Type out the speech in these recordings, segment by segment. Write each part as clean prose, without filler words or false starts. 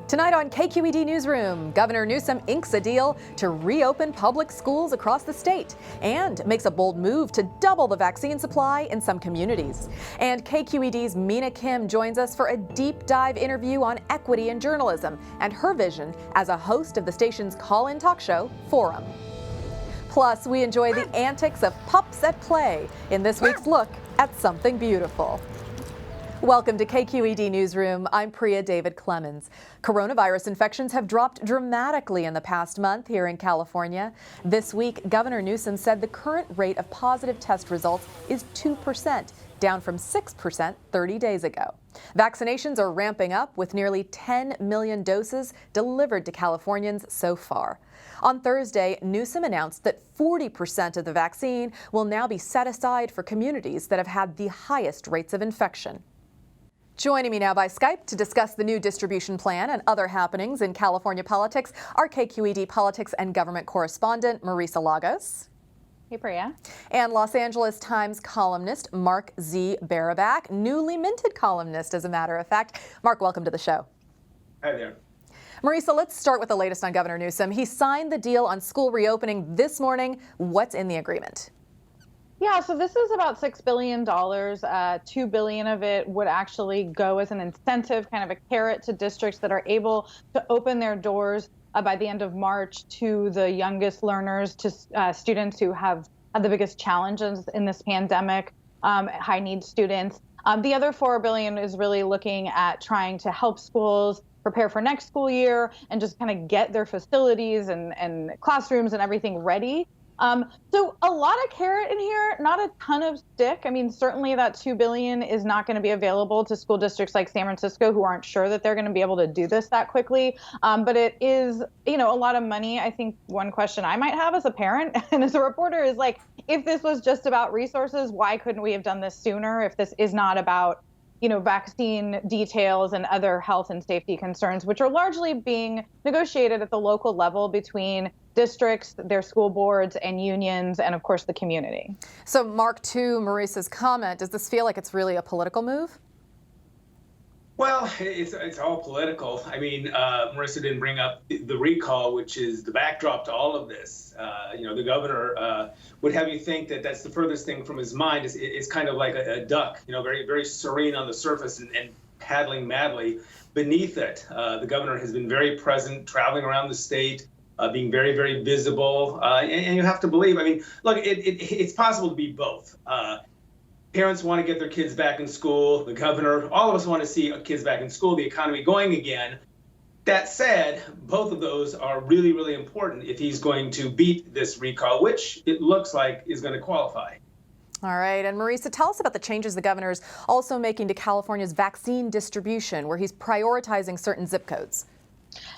Tonight on KQED Newsroom, Governor Newsom inks a deal to reopen public schools across the state and makes a bold move to double the vaccine supply in some communities. And KQED's Mina Kim joins us for a deep dive interview on equity in journalism and her vision as a host of the station's call-in talk show, Forum. Plus, we enjoy the antics of pups at play in this week's look at something beautiful. Welcome to KQED Newsroom. I'm Priya David Clemens. Coronavirus infections have dropped dramatically in the past month here in California. This week, Governor Newsom said the current rate of positive test results is 2%, down from 6% 30 days ago. Vaccinations are ramping up with nearly 10 million doses delivered to Californians so far. On Thursday, Newsom announced that 40% of the vaccine will now be set aside for communities that have had the highest rates of infection. Joining me now by Skype to discuss the new distribution plan and other happenings in California politics are KQED politics and government correspondent Marisa Lagos. Hey, Priya. And Los Angeles Times columnist Mark Z. Barabak, newly minted columnist, as a matter of fact. Mark, welcome to the show. Hi there. Marisa, let's start with the latest on Governor Newsom. He signed the deal on school reopening this morning. What's in the agreement? Yeah, so this is about $6 billion. $2 billion of it would actually go as an incentive, kind of a carrot to districts that are able to open their doors by the end of March to the youngest learners, to students who have had the biggest challenges in this pandemic, high need students. The other $4 billion is really looking at trying to help schools prepare for next school year and just kind of get their facilities and classrooms and everything ready. So a lot of carrot in here, not a ton of stick. I mean, certainly that $2 billion is not going to be available to school districts like San Francisco who aren't sure that they're going to be able to do this that quickly. But it is, a lot of money. I think one question I might have as a parent and as a reporter is like, if this was just about resources, why couldn't we have done this sooner? If this is not about, vaccine details and other health and safety concerns, which are largely being negotiated at the local level between districts, their school boards and unions, and of course the community. So Mark, to Marisa's comment, does this feel like it's really a political move? Well, it's all political. I mean, Marisa didn't bring up the recall, which is the backdrop to all of this. The governor would have you think that that's the furthest thing from his mind. It's kind of like a duck, very, very serene on the surface and paddling madly beneath it. The governor has been very present, traveling around the state, being very, very visible. And you have to believe, look, it's possible to be both. Parents want to get their kids back in school. The governor, all of us want to see kids back in school, the economy going again. That said, both of those are really, really important if he's going to beat this recall, which it looks like is going to qualify. All right. And Marisa, tell us about the changes the governor's also making to California's vaccine distribution, where he's prioritizing certain zip codes.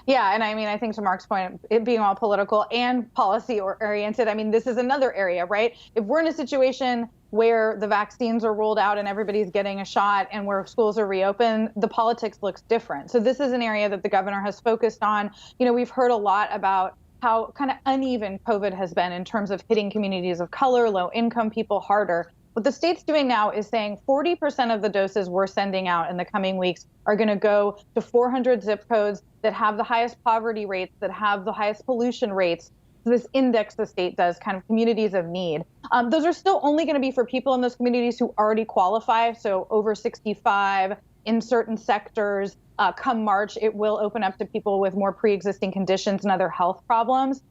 Yeah, and I think to Mark's point, it being all political and policy oriented, this is another area, right? If we're in a situation where the vaccines are rolled out and everybody's getting a shot and where schools are reopened, the politics looks different. So this is an area that the governor has focused on. We've heard a lot about how kind of uneven COVID has been in terms of hitting communities of color, low income people harder. What the state's doing now is saying 40% of the doses we're sending out in the coming weeks are going to go to 400 zip codes that have the highest poverty rates, that have the highest pollution rates. This index the state does, kind of communities of need. Those are still only going to be for people in those communities who already qualify, so over 65 in certain sectors. Come March, it will open up to people with more pre-existing conditions and other health problems.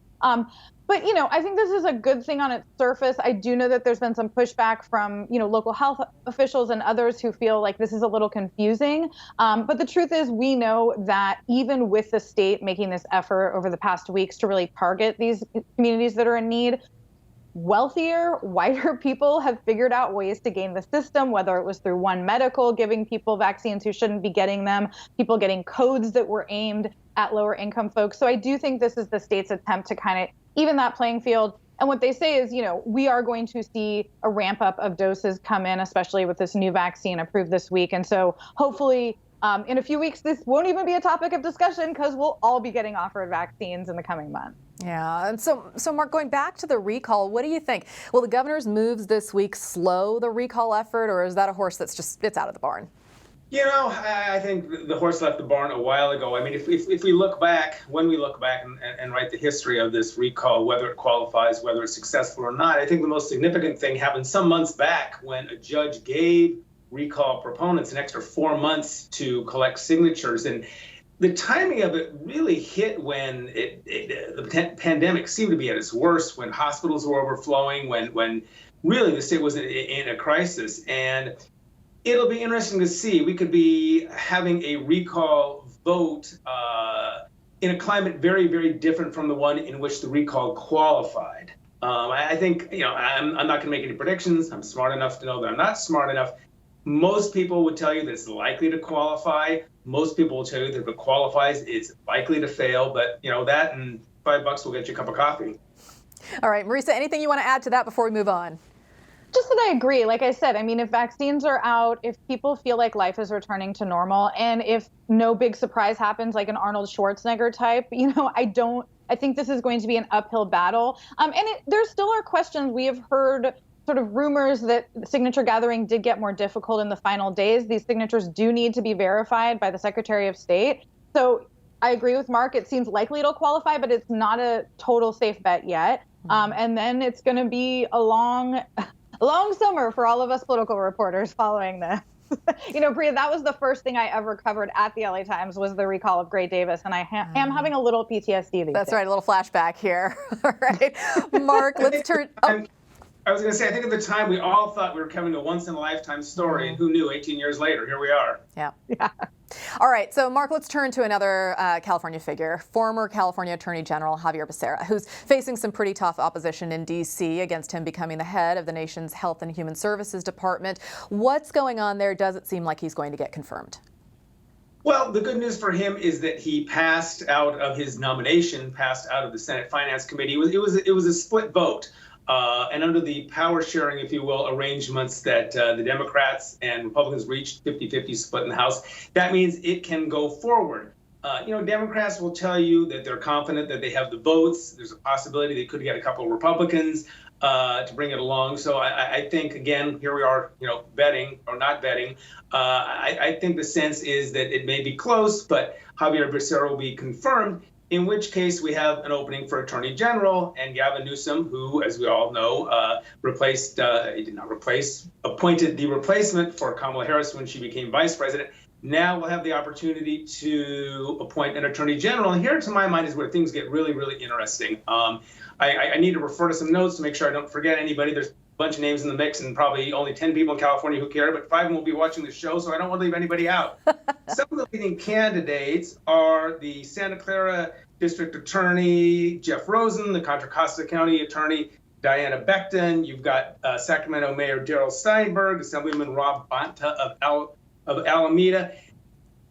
But, I think this is a good thing on its surface. I do know that there's been some pushback from, local health officials and others who feel like this is a little confusing. But the truth is, we know that even with the state making this effort over the past weeks to really target these communities that are in need, wealthier, whiter people have figured out ways to game the system, whether it was through One Medical giving people vaccines who shouldn't be getting them, people getting codes that were aimed at lower income folks. So I do think this is the state's attempt to kind of even that playing field. And what they say is, we are going to see a ramp up of doses come in, especially with this new vaccine approved this week. And so hopefully in a few weeks, this won't even be a topic of discussion because we'll all be getting offered vaccines in the coming months. Yeah. And so Mark, going back to the recall, what do you think? Will the governor's moves this week slow the recall effort, or is that a horse that's it's out of the barn? You know, I think the horse left the barn a while ago. I mean, if we look back, when we look back and write the history of this recall, whether it qualifies, whether it's successful or not, I think the most significant thing happened some months back when a judge gave recall proponents an extra 4 months to collect signatures. And the timing of it really hit when the pandemic seemed to be at its worst, when hospitals were overflowing, when really the state was in a crisis. And it'll be interesting to see. We could be having a recall vote in a climate very, very different from the one in which the recall qualified. I think, I'm not going to make any predictions. I'm smart enough to know that I'm not smart enough. Most people would tell you that it's likely to qualify. Most people will tell you that if it qualifies, it's likely to fail. But, that and $5 will get you a cup of coffee. All right, Marisa, anything you want to add to that before we move on? Just that I agree. Like I said, I mean, if vaccines are out, if people feel like life is returning to normal, and if no big surprise happens, like an Arnold Schwarzenegger type, I think this is going to be an uphill battle. There still are questions. We have heard sort of rumors that signature gathering did get more difficult in the final days. These signatures do need to be verified by the Secretary of State. So I agree with Mark. It seems likely it'll qualify, but it's not a total safe bet yet. And then it's going to be a long summer for all of us political reporters following this. Priya, that was the first thing I ever covered at the LA Times was the recall of Gray Davis, and I am having a little PTSD these days. That's right, a little flashback here. All right, Mark, let's turn. I was going to say, I think at the time we all thought we were covering a once-in-a-lifetime story, and who knew, 18 years later, here we are. Yeah. All right, so Mark, let's turn to another California figure, former California Attorney General Xavier Becerra, who's facing some pretty tough opposition in D.C. against him becoming the head of the nation's Health and Human Services Department. What's going on there? Does it seem like he's going to get confirmed? Well, the good news for him is that he passed out of his nomination, passed out of the Senate Finance Committee. It was a split vote. And under the power sharing, if you will, arrangements that the Democrats and Republicans reached, 50-50 split in the House, that means it can go forward. Democrats will tell you that they're confident that they have the votes. There's a possibility they could get a couple of Republicans to bring it along. So I think, again, here we are, betting or not betting. I think the sense is that it may be close, but Xavier Becerra will be confirmed. In which case we have an opening for Attorney General, and Gavin Newsom, who, as we all know, appointed the replacement for Kamala Harris when she became vice president, now will have the opportunity to appoint an Attorney General. And here, to my mind, is where things get really, really interesting. I need to refer to some notes to make sure I don't forget anybody. There's a bunch of names in the mix and probably only 10 people in California who care, but 5 of them will be watching the show, so I don't want to leave anybody out. Some of the leading candidates are the Santa Clara District Attorney Jeff Rosen, the Contra Costa County Attorney Diana Becton. You've got Sacramento Mayor Darrell Steinberg, Assemblyman Rob Bonta of Alameda.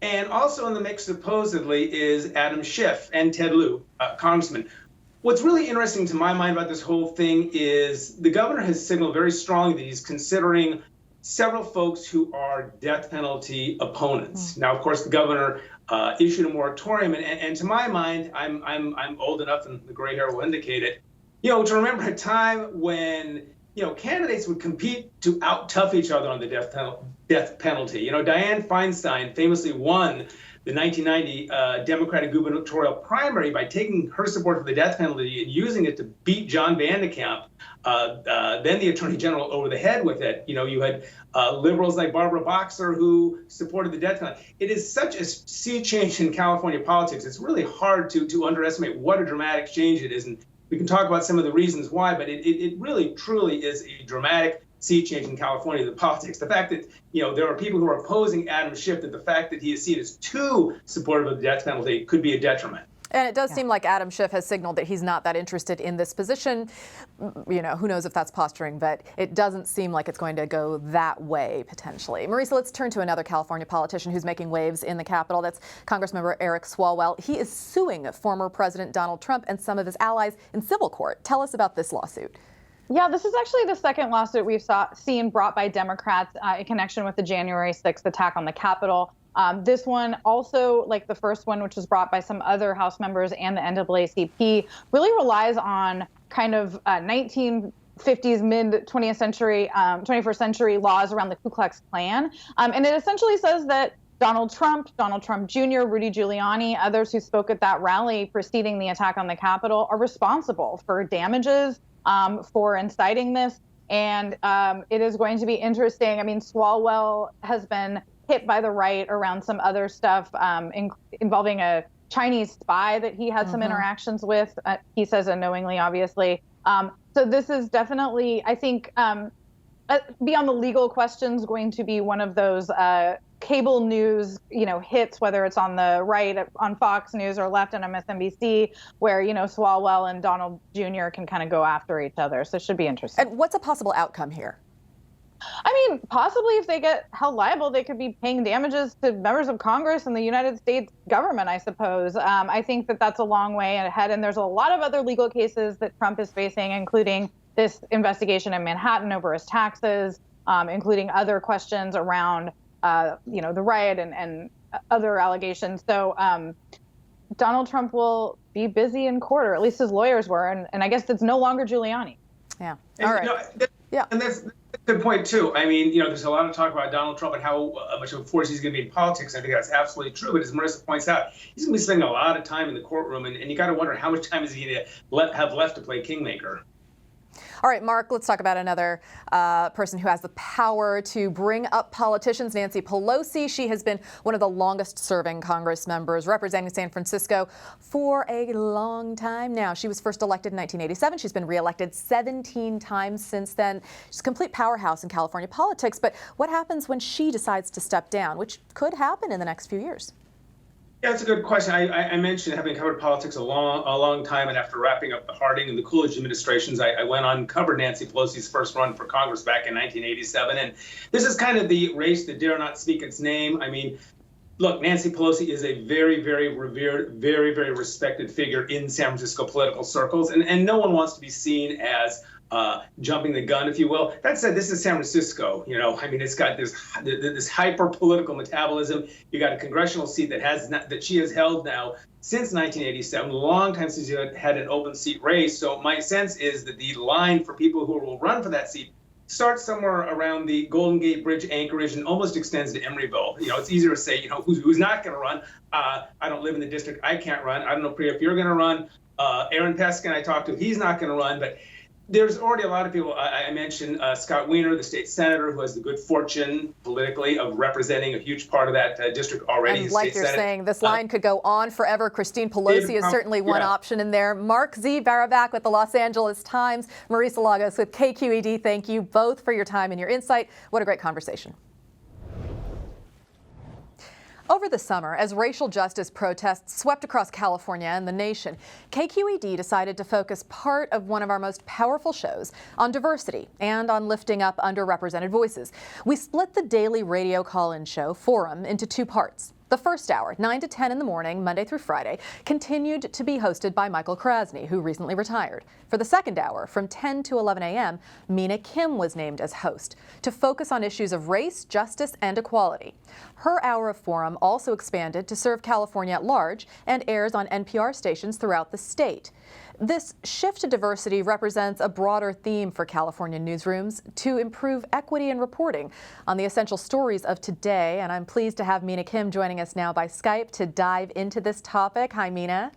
And also in the mix, supposedly, is Adam Schiff and Ted Lieu, Congressman. What's really interesting to my mind about this whole thing is the governor has signaled very strongly that he's considering several folks who are death penalty opponents. Now, of course, the governor issued a moratorium, and to my mind, I'm old enough, and the gray hair will indicate it, to remember a time when candidates would compete to out-tough each other on the death penalty. Dianne Feinstein famously won the 1990 Democratic gubernatorial primary by taking her support for the death penalty and using it to beat John Van de Kamp, then the Attorney General, over the head with it. You had liberals like Barbara Boxer who supported the death penalty. It is such a sea change in California politics. It's really hard to underestimate what a dramatic change it is. And we can talk about some of the reasons why, but it really, truly is a dramatic sea change in California, the politics. The fact that, there are people who are opposing Adam Schiff, that the fact that he is seen as too supportive of the death penalty could be a detriment. And it does seem like Adam Schiff has signaled that he's not that interested in this position. Who knows if that's posturing, but it doesn't seem like it's going to go that way, potentially. Marisa, let's turn to another California politician who's making waves in the Capitol. That's Congressmember Eric Swalwell. He is suing former President Donald Trump and some of his allies in civil court. Tell us about this lawsuit. Yeah, this is actually the second lawsuit we've seen brought by Democrats in connection with the January 6th attack on the Capitol. This one, also like the first one, which was brought by some other House members and the NAACP, really relies on kind of 50s, mid 20th century, 21st century laws around the Ku Klux Klan. And it essentially says that Donald Trump Jr., Rudy Giuliani, others who spoke at that rally preceding the attack on the Capitol are responsible for damages for inciting this. And it is going to be interesting. I mean, Swalwell has been hit by the right around some other stuff involving a Chinese spy that he had some interactions with. He says unknowingly, obviously. So this is definitely, I think, beyond the legal questions, going to be one of those cable news, hits, whether it's on the right on Fox News or left on MSNBC, where, Swalwell and Donald Jr. can kind of go after each other. So it should be interesting. And what's a possible outcome here? I mean, possibly if they get held liable, they could be paying damages to members of Congress and the United States government, I suppose. I think that that's a long way ahead. And there's a lot of other legal cases that Trump is facing, including this investigation in Manhattan over his taxes, including other questions around the riot and other allegations. So Donald Trump will be busy in court, or at least his lawyers were. And I guess it's no longer Giuliani. Yeah. All right. And that's a good point, too. I mean, there's a lot of talk about Donald Trump and how much of a force he's going to be in politics. I think that's absolutely true. But as Marisa points out, he's going to be spending a lot of time in the courtroom. And you got to wonder how much time is he going to have left to play kingmaker. All right, Mark, let's talk about another person who has the power to bring up politicians, Nancy Pelosi. She has been one of the longest serving Congress members representing San Francisco for a long time now. She was first elected in 1987. She's been reelected 17 times since then. She's a complete powerhouse in California politics. But what happens when she decides to step down, which could happen in the next few years? Yeah, that's a good question. I mentioned having covered politics a long time, and after wrapping up the Harding and the Coolidge administrations, I went on and covered Nancy Pelosi's first run for Congress back in 1987. And this is kind of the race that dare not speak its name. I mean, look, Nancy Pelosi is a very, very revered, very, very respected figure in San Francisco political circles, and no one wants to be seen as jumping the gun, if you will. That said, this is San Francisco. I mean, it's got this hyper political metabolism. You got a congressional seat that she has held now since 1987, a long time since you had an open seat race. So my sense is that the line for people who will run for that seat starts somewhere around the Golden Gate Bridge, Anchorage, and almost extends to Emeryville. It's easier to say, who's not going to run. I don't live in the district. I can't run. I don't know, Priya, if you're going to run. Aaron Peskin, I talked to, he's not going to run. But there's already a lot of people. I mentioned Scott Wiener, the state senator, who has the good fortune politically of representing a huge part of that district already. And like you're saying, this line could go on forever. Christine Pelosi is certainly one option in there. Mark Z. Barabak with the Los Angeles Times, Marisa Lagos with KQED. Thank you both for your time and your insight. What a great conversation. Over the summer, as racial justice protests swept across California and the nation, KQED decided to focus part of one of our most powerful shows on diversity and on lifting up underrepresented voices. We split the daily radio call-in show, Forum, into two parts. The first hour, 9 to 10 in the morning, Monday through Friday, continued to be hosted by Michael Krasny, who recently retired. For the second hour, from 10 to 11 a.m., Mina Kim was named as host to focus on issues of race, justice, and equality. Her hour of Forum also expanded to serve California at large and airs on NPR stations throughout the state. This shift to diversity represents a broader theme for California newsrooms to improve equity in reporting on the essential stories of today. And I'm pleased to have Mina Kim joining us now by Skype to dive into this topic. Hi, Mina.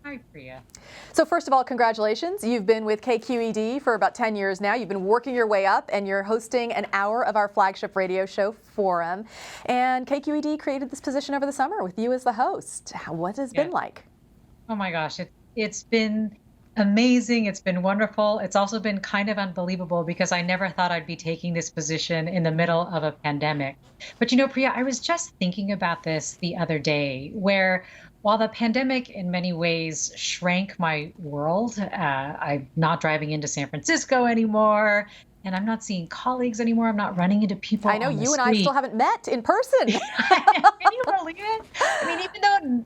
Hi, Priya. So first of all, congratulations. You've been with KQED for about 10 years now. You've been working your way up, and you're hosting an hour of our flagship radio show, Forum. And KQED created this position over the summer with you as the host. What has it been like? Oh my gosh, it's been amazing. It's been wonderful. It's also been kind of unbelievable because I never thought I'd be taking this position in the middle of a pandemic. But Priya, I was just thinking about this the other day, where while the pandemic in many ways shrank my world, I'm not driving into San Francisco anymore, and I'm not seeing colleagues anymore. I'm not running into people. I know on the you street. and I still haven't met in person. Can you believe it? I mean, even though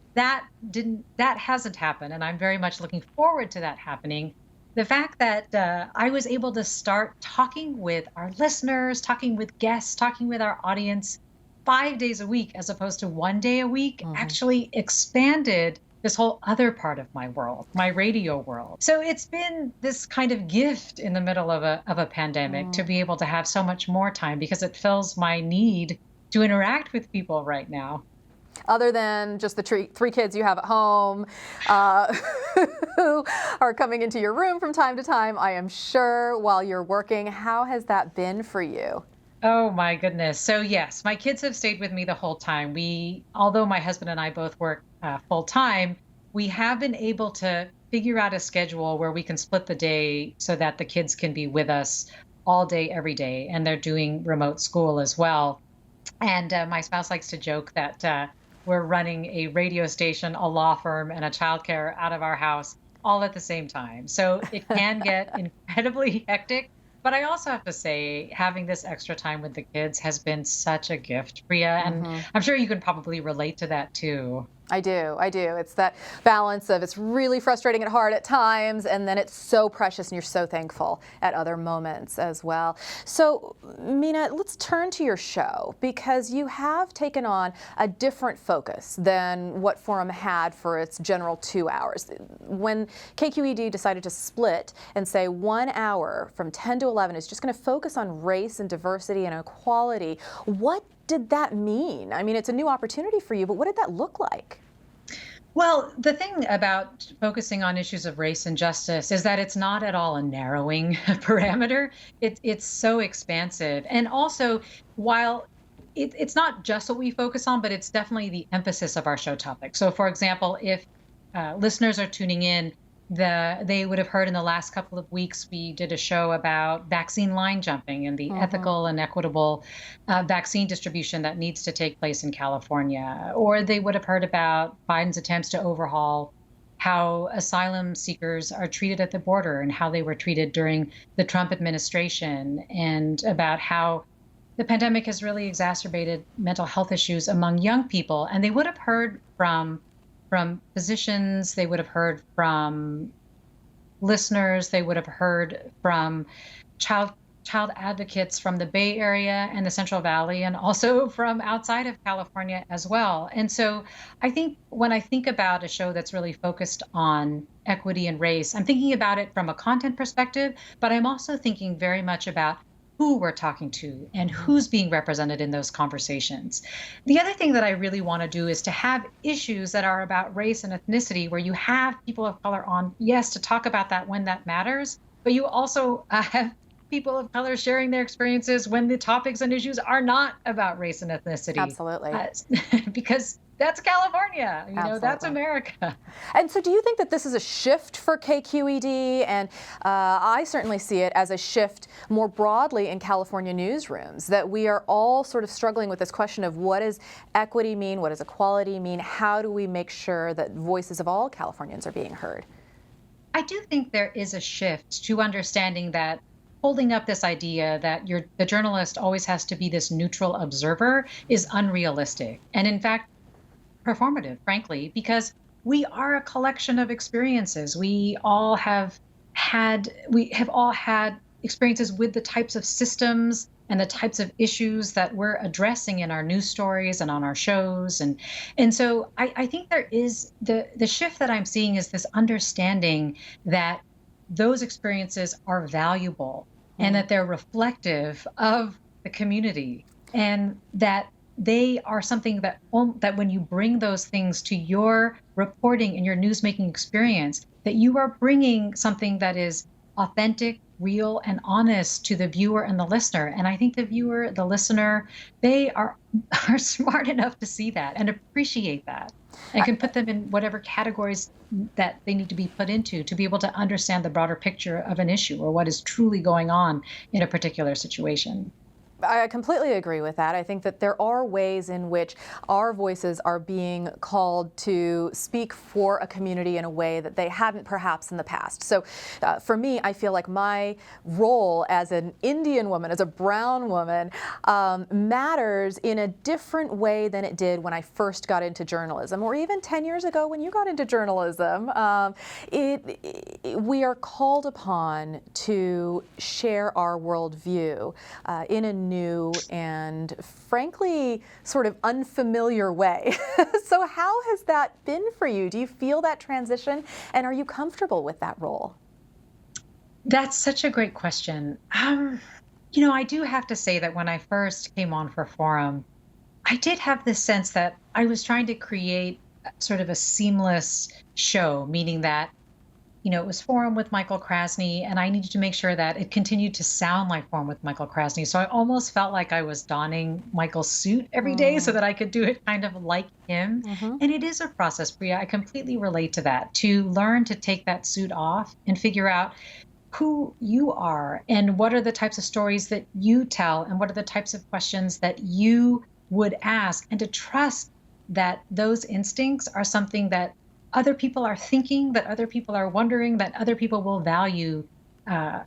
that hasn't happened, and I'm very much looking forward to that happening, the fact that I was able to start talking with our listeners, talking with guests, talking with our audience 5 days a week as opposed to 1 day a week actually expanded this whole other part of my world, my radio world. So it's been this kind of gift in the middle of a pandemic to be able to have so much more time, because it fills my need to interact with people right now. Other than just the three kids you have at home who are coming into your room from time to time, I am sure, while you're working, how has that been for you? Oh my goodness. So yes, my kids have stayed with me the whole time. Although my husband and I both work full time, we have been able to figure out a schedule where we can split the day so that the kids can be with us all day, every day. And they're doing remote school as well. And my spouse likes to joke that we're running a radio station, a law firm, and a childcare out of our house all at the same time. So it can get incredibly hectic. But I also have to say, having this extra time with the kids has been such a gift, Priya. And I'm sure you can probably relate to that too. I do. It's that balance of it's really frustrating and hard at times, and then it's so precious and you're so thankful at other moments as well. So, Mina, let's turn to your show, because you have taken on a different focus than what Forum had for its general 2 hours. When KQED decided to split and say 1 hour from 10 to 11 is just going to focus on race and diversity and equality, what did that mean? I mean, it's a new opportunity for you, but what did that look like? Well, the thing about focusing on issues of race and justice is that it's not at all a narrowing parameter. It's so expansive. And also, while it's not just what we focus on, but it's definitely the emphasis of our show topic. So, for example, if listeners are tuning in, they would have heard in the last couple of weeks, we did a show about vaccine line jumping and the ethical and equitable vaccine distribution that needs to take place in California. Or they would have heard about Biden's attempts to overhaul how asylum seekers are treated at the border and how they were treated during the Trump administration, and about how the pandemic has really exacerbated mental health issues among young people. And they would have heard from physicians, they would have heard from listeners, they would have heard from child advocates from the Bay Area and the Central Valley, and also from outside of California as well. And so I think when I think about a show that's really focused on equity and race, I'm thinking about it from a content perspective, but I'm also thinking very much about who we're talking to and who's being represented in those conversations. The other thing that I really want to do is to have issues that are about race and ethnicity, where you have people of color on, yes, to talk about that when that matters, but you also have people of color sharing their experiences when the topics and issues are not about race and ethnicity. Absolutely. Because that's California, that's America. And so do you think that this is a shift for KQED? And I certainly see it as a shift more broadly in California newsrooms, that we are all sort of struggling with this question of what does equity mean? What does equality mean? How do we make sure that voices of all Californians are being heard? I do think there is a shift to understanding that holding up this idea that the journalist always has to be this neutral observer is unrealistic. And in fact, performative, frankly, because we are a collection of experiences. We have all had experiences with the types of systems and the types of issues that we're addressing in our news stories and on our shows. And so I think there is the shift that I'm seeing is this understanding that those experiences are valuable and that they're reflective of the community, and that they are something that when you bring those things to your reporting and your newsmaking experience, that you are bringing something that is authentic, real, and honest to the viewer and the listener. And I think the viewer, the listener, they are smart enough to see that and appreciate that, and can put them in whatever categories that they need to be put into to be able to understand the broader picture of an issue or what is truly going on in a particular situation. I completely agree with that. I think that there are ways in which our voices are being called to speak for a community in a way that they hadn't perhaps in the past. So for me, I feel like my role as an Indian woman, as a brown woman, matters in a different way than it did when I first got into journalism, or even 10 years ago when you got into journalism. We are called upon to share our worldview in a new and frankly sort of unfamiliar way. So how has that been for you? Do you feel that transition, and are you comfortable with that role? That's such a great question. I do have to say that when I first came on for Forum, I did have this sense that I was trying to create sort of a seamless show, meaning that, it was Forum with Michael Krasny, and I needed to make sure that it continued to sound like Forum with Michael Krasny. So I almost felt like I was donning Michael's suit every day so that I could do it kind of like him. And it is a process, Priya. I completely relate to that, to learn to take that suit off and figure out who you are and what are the types of stories that you tell and what are the types of questions that you would ask, and to trust that those instincts are something that other people are thinking, that other people are wondering, that other people will value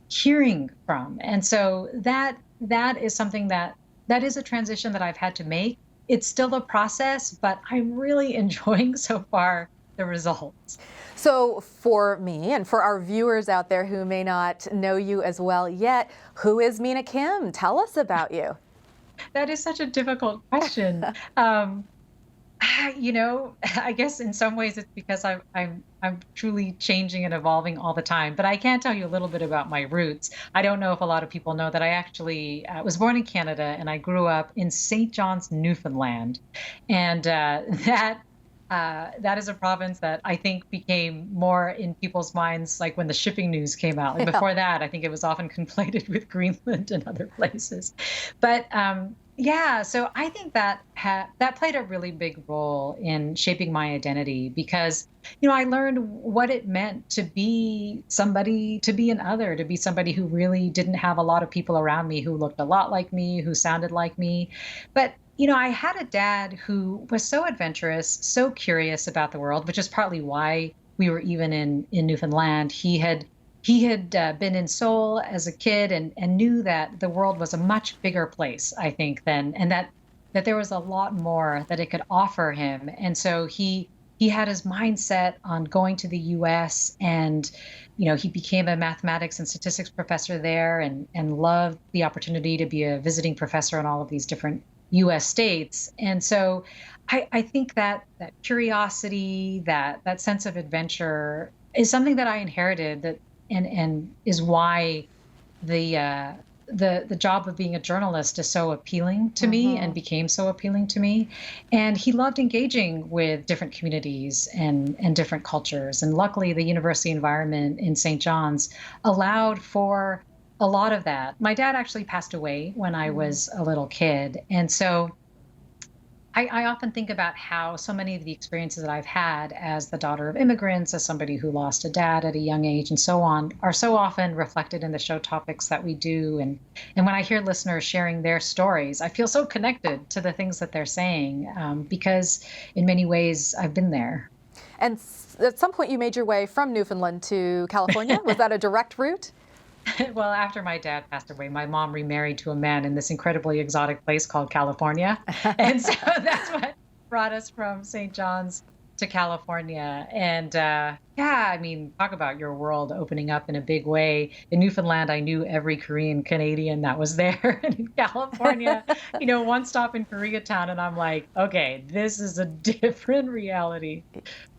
hearing from. And so that is something that is a transition that I've had to make. It's still a process, but I'm really enjoying so far the results. So for me and for our viewers out there who may not know you as well yet, who is Mina Kim? Tell us about you. That is such a difficult question. I guess in some ways it's because I'm truly changing and evolving all the time. But I can tell you a little bit about my roots. I don't know if a lot of people know that I actually was born in Canada, and I grew up in St. John's, Newfoundland, and that is a province that I think became more in people's minds like when the shipping news came out. Like before that, I think it was often conflated with Greenland and other places. But so I think that played a really big role in shaping my identity, because I learned what it meant to be somebody, to be an other, to be somebody who really didn't have a lot of people around me who looked a lot like me, who sounded like me. But I had a dad who was so adventurous, so curious about the world, which is partly why we were even in Newfoundland. He had been in Seoul as a kid and knew that the world was a much bigger place, I think, and that there was a lot more that it could offer him. And so he had his mindset on going to the U.S. and he became a mathematics and statistics professor there and loved the opportunity to be a visiting professor in all of these different U.S. states. And so I think that curiosity, that sense of adventure is something that I inherited, that and is why the job of being a journalist is so appealing to me and became so appealing to me. And he loved engaging with different communities and different cultures. And luckily, the university environment in St. John's allowed for a lot of that. My dad actually passed away when I was a little kid. And so I often think about how so many of the experiences that I've had as the daughter of immigrants, as somebody who lost a dad at a young age and so on, are so often reflected in the show topics that we do. And when I hear listeners sharing their stories, I feel so connected to the things that they're saying, because in many ways I've been there. And at some point you made your way from Newfoundland to California. Was that a direct route? Well, after my dad passed away, my mom remarried to a man in this incredibly exotic place called California. And so that's what brought us from St. John's to California. And talk about your world opening up in a big way. In Newfoundland, I knew every Korean Canadian that was there. And in California, one stop in Koreatown, and I'm like, okay, this is a different reality.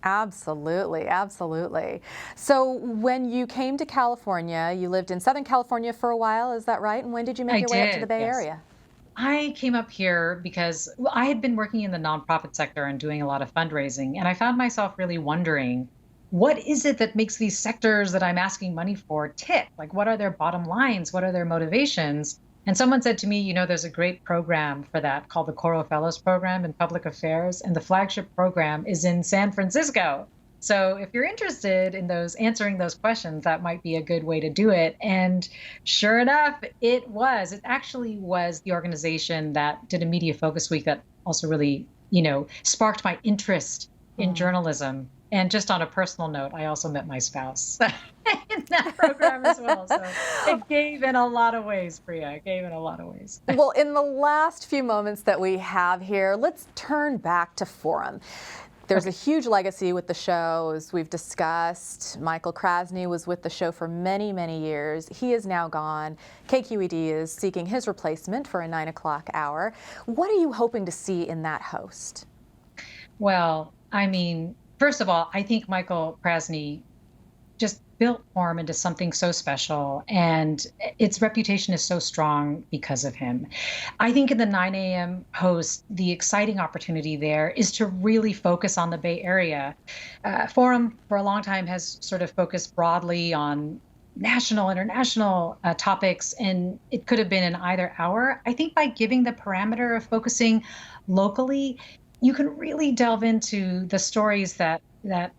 Absolutely, absolutely. So when you came to California, you lived in Southern California for a while, is that right? And when did you make your way up to the Bay Area? I came up here because I had been working in the nonprofit sector and doing a lot of fundraising. And I found myself really wondering, what is it that makes these sectors that I'm asking money for tick? Like, what are their bottom lines? What are their motivations? And someone said to me, there's a great program for that called the Coro Fellows Program in Public Affairs. And the flagship program is in San Francisco. So if you're interested in answering those questions, that might be a good way to do it. And sure enough, it was. It actually was the organization that did a media focus week that also really, sparked my interest in journalism. And just on a personal note, I also met my spouse in that program as well. So it gave in a lot of ways, Priya. It gave in a lot of ways. Well, in the last few moments that we have here, let's turn back to Forum. There's a huge legacy with the show, as we've discussed. Michael Krasny was with the show for many, many years. He is now gone. KQED is seeking his replacement for a 9 o'clock hour. What are you hoping to see in that host? Well, I mean, first of all, I think Michael Krasny just built Forum into something so special, and its reputation is so strong because of him. I think in the 9 a.m. host, the exciting opportunity there is to really focus on the Bay Area. Forum, for a long time, has sort of focused broadly on national, international topics, and it could have been in either hour. I think by giving the parameter of focusing locally, you can really delve into the stories that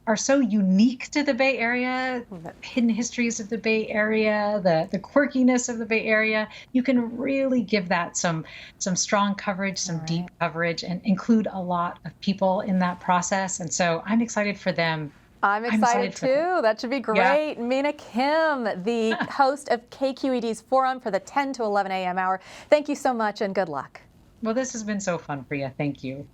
are so unique to the Bay Area, the hidden histories of the Bay Area, the quirkiness of the Bay Area. You can really give that some strong coverage, some deep coverage, and include a lot of people in that process. And so I'm excited for them. I'm excited too. That should be great. Yeah. Mina Kim, the host of KQED's Forum for the 10 to 11 a.m. hour. Thank you so much and good luck. Well, this has been so fun, Priya. Thank you.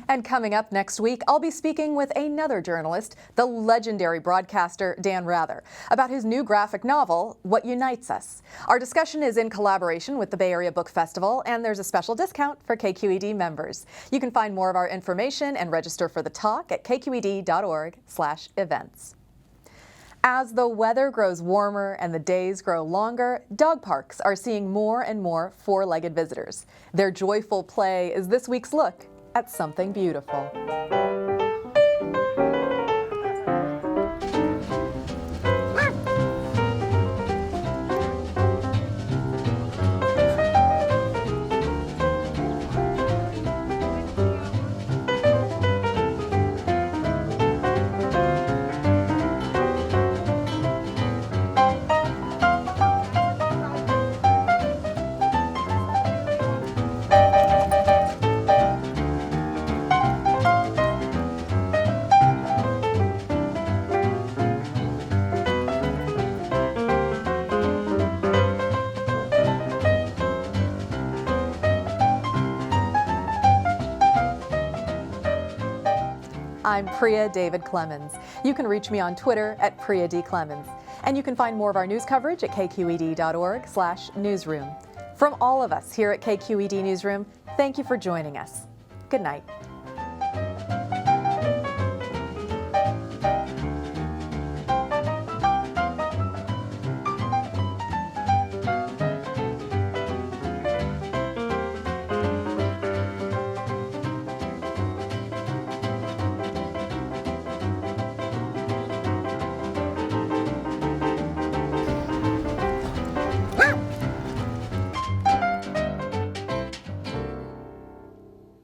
And coming up next week, I'll be speaking with another journalist, the legendary broadcaster Dan Rather, about his new graphic novel, What Unites Us. Our discussion is in collaboration with the Bay Area Book Festival, and there's a special discount for KQED members. You can find more of our information and register for the talk at kqed.org/events. As the weather grows warmer and the days grow longer, dog parks are seeing more and more four-legged visitors. Their joyful play is this week's look at something beautiful. I'm Priya David Clemens. You can reach me on Twitter at Priya D. Clemens. And you can find more of our news coverage at kqed.org/newsroom. From all of us here at KQED Newsroom, thank you for joining us. Good night.